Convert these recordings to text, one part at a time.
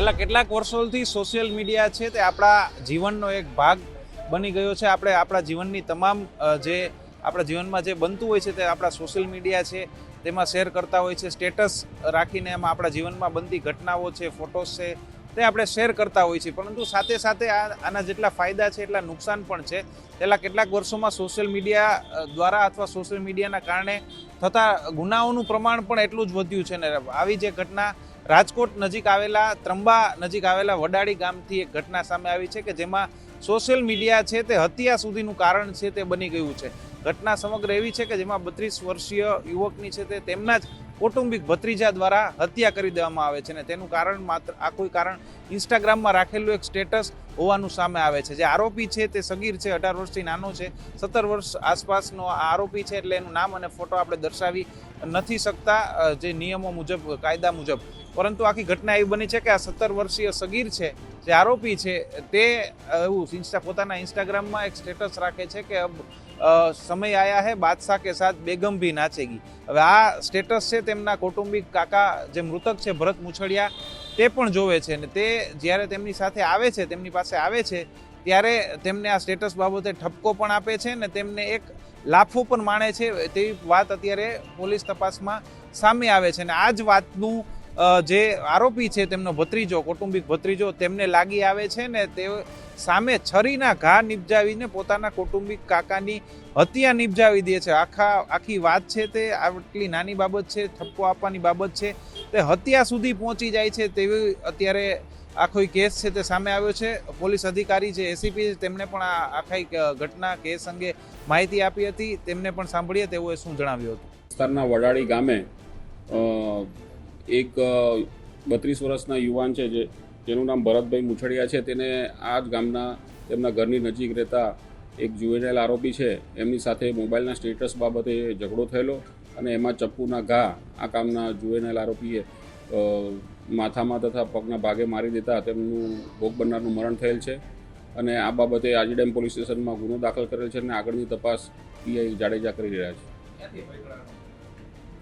છેલ્લા કેટલાક વર્ષોથી સોશિયલ મીડિયા છે તે આપણા જીવનનો એક ભાગ બની ગયો છે. આપણે આપણા જીવનની તમામ જે આપણા જીવનમાં જે બનતું હોય છે તે આપણા સોશિયલ મીડિયા છે તેમાં શેર કરતા હોય છે. સ્ટેટસ રાખીને એમાં આપણા જીવનમાં બનતી ઘટનાઓ છે, ફોટોસ છે તે આપણે શેર કરતા હોઈએ છીએ. પરંતુ સાથે સાથે આના જેટલા ફાયદા છે એટલા નુકસાન પણ છે. છેલ્લા કેટલાક વર્ષોમાં સોશિયલ મીડિયા દ્વારા અથવા સોશિયલ મીડિયાના કારણે થતા ગુનાઓનું પ્રમાણ પણ એટલું જ વધ્યું છે. ને આવી જે ઘટના રાજકોટ નજીક આવેલા ત્રંબા નજીક આવેલા વડાળી ગામથી એક ઘટના સામે આવી છે કે જેમાં સોશિયલ મીડિયા છે તે હત્યા સુધીનું કારણ છે તે બની ગયું છે. ઘટના સમગ્ર એવી છે કે જેમાં 32 વર્ષીય યુવકની છે તે તેમના જ કૌટુંબિક ભત્રીજા દ્વારા હત્યા કરી દેવામાં આવે છે. ને તેનું કારણ માત્ર આ કોઈ કારણ ઇન્સ્ટાગ્રામમાં રાખેલું એક સ્ટેટસ હોવાનું સામે આવે છે. જે આરોપી છે તે સગીર છે, 18 વર્ષથી નાનો છે, 17 વર્ષ આસપાસનો આરોપી છે એટલે એનું નામ અને ફોટો આપણે દર્શાવી નથી શકતા જે નિયમો મુજબ, કાયદા મુજબ. પરંતુ આખી ઘટના એવી બની છે કે આ 17 વર્ષીય સગીર છે જે આરોપી છે તે એવું પોતાના ઇન્સ્ટાગ્રામમાં એક સ્ટેટસ રાખે છે કે સમય આયા હે બાદશાહ કે સાથ બેગમ ભી નાચેગી. હવે આ સ્ટેટસ છે તેમના કૌટુંબિક કાકા જે મૃતક છે ભરત મુછડિયા તે પણ જોવે છે. ને તે જ્યારે તેમની સાથે આવે છે, તેમની પાસે આવે છે ત્યારે તેમને આ સ્ટેટસ બાબતે ઠપકો પણ આપે છે ને તેમને એક લાફો પણ માણે છે તેવી વાત અત્યારે પોલીસ તપાસમાં સામે આવે છે. ને આ જ વાતનું જે આરોપી છે તેમનો ભત્રીજો, કૌટુંબિક ભત્રીજો તેમને લાગી આવે છે ને તે સામે છરીના ઘા નિપજાવીને પોતાના કૌટુંબિક કાકાની હત્યા નિપજાવી દે છે. આખી વાત છે તે આટલી નાની બાબત છે, ઠપકો આપવાની બાબત છે, તે હત્યા સુધી પહોંચી જાય છે તેવી અત્યારે આખો કેસ છે તે સામે આવ્યો છે. પોલીસ અધિકારી જે એસીપી તેમણે પણ આ આખી ઘટના કેસ અંગે માહિતી આપી હતી. તેમને પણ સાંભળીએ તેઓએ શું જણાવ્યું હતું. વિસ્તારના વડાળી ગામે એક 32 વર્ષના યુવાન છે જેનું નામ ભરતભાઈ મુછડિયા છે. તેને આ જ ગામના તેમના ઘરની નજીક રહેતા એક જુવેનાઇલ આરોપી છે એમની સાથે મોબાઈલના સ્ટેટસ બાબતે ઝઘડો થયેલો અને એમાં ચપ્પુના ઘા આ કામના જુવેનાઇલ આરોપીએ માથામાં તથા પગના ભાગે મારી દેતા તેમનું ભોગ બનનારનું મરણ થયેલ છે. અને આ બાબતે આજીડેમ પોલીસ સ્ટેશનમાં ગુનો દાખલ કરેલ છે અને આગળની તપાસ પીઆઈ જાડેજા કરી રહ્યા છે.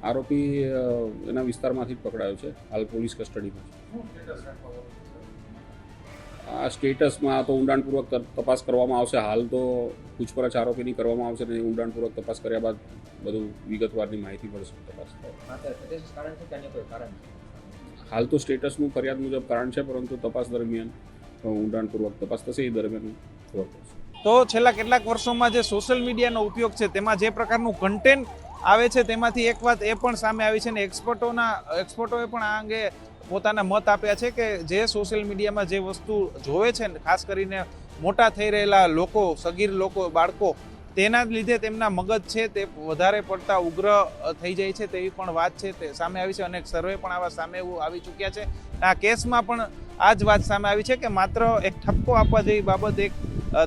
આરોપી એના વિસ્તારમાંથી જ પકડાયો છે, હાલ પોલીસ કસ્ટડીમાં છે. આ સ્ટેટસમાં તો ઊંડાણપૂર્વક તપાસ કરવામાં આવશે. હાલ તો પૂછપરછ આરોપીની કરવામાં આવશે અને ઊંડાણપૂર્વક તપાસ કર્યા બાદ બધું વિગતવારની માહિતી મળશે. તપાસ હાલ તો સ્ટેટસનું ફરિયાદ મુજબ કારણ છે, પરંતુ તપાસ દરમિયાન ઊંડાણપૂર્વક તપાસ થશે એ દરમિયાન ખબર પડશે. તો છેલ્લા કેટલાક વર્ષોમાં જે સોશિયલ મીડિયાનો ઉપયોગ છે તેમાં જે પ્રકારનું કન્ટેન્ટ આવે છે તેમાંથી એક વાત એ પણ સામે આવી છે ને એક્સપર્ટોએ પણ આ અંગે પોતાના મત આપ્યા છે કે જે સોશિયલ મીડિયામાં જે વસ્તુ જોવે છે ને ખાસ કરીને મોટા થઈ રહેલા લોકો, સગીર લોકો, બાળકો, તેના લીધે તેમના મગજ છે તે વધારે પડતા ઉગ્ર થઈ જાય છે તેવી પણ વાત છે તે સામે આવી છે. અનેક સર્વે પણ આવા સામે આવી ચૂક્યા છે. આ કેસમાં પણ આ જ વાત સામે આવી છે કે માત્ર એક ઠપકો આપવા જેવી બાબત એક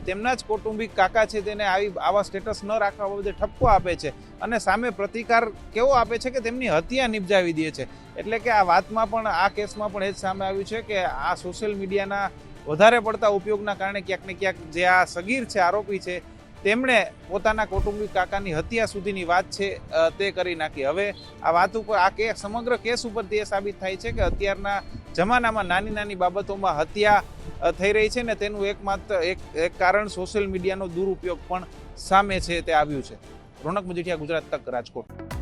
તેમના જ કૌટુંબિક કાકા છે તેને આવા સ્ટેટસ ન રાખવા બાબતે ઠપકો આપે છે અને સામે પ્રતિકાર કેવો આપે છે કે તેમની હત્યા નિપજાવી દે છે. એટલે કે આ વાતમાં પણ, આ કેસમાં પણ એ જ સામે આવ્યું છે કે આ સોશિયલ મીડિયાના વધારે પડતા ઉપયોગના કારણે ક્યાંક ને ક્યાંક જે આ સગીર છે, આરોપી છે, તેમણે પોતાના કૌટુંબિક કાકાની હત્યા સુધીની વાત છે તે કરી નાખી. હવે આ વાત ઉપર, આ સમગ્ર કેસ ઉપર તે સાબિત થાય છે કે અત્યારના જમાનામાં નાની નાની બાબતોમાં હત્યા થઈ રહી છે ને તેનું એકમાત્ર એક કારણ સોશિયલ મીડિયાનો દુરુપયોગ પણ સામે છે તે આવ્યું છે. રોનક મજીઠિયા, ગુજરાત તક, રાજકોટ.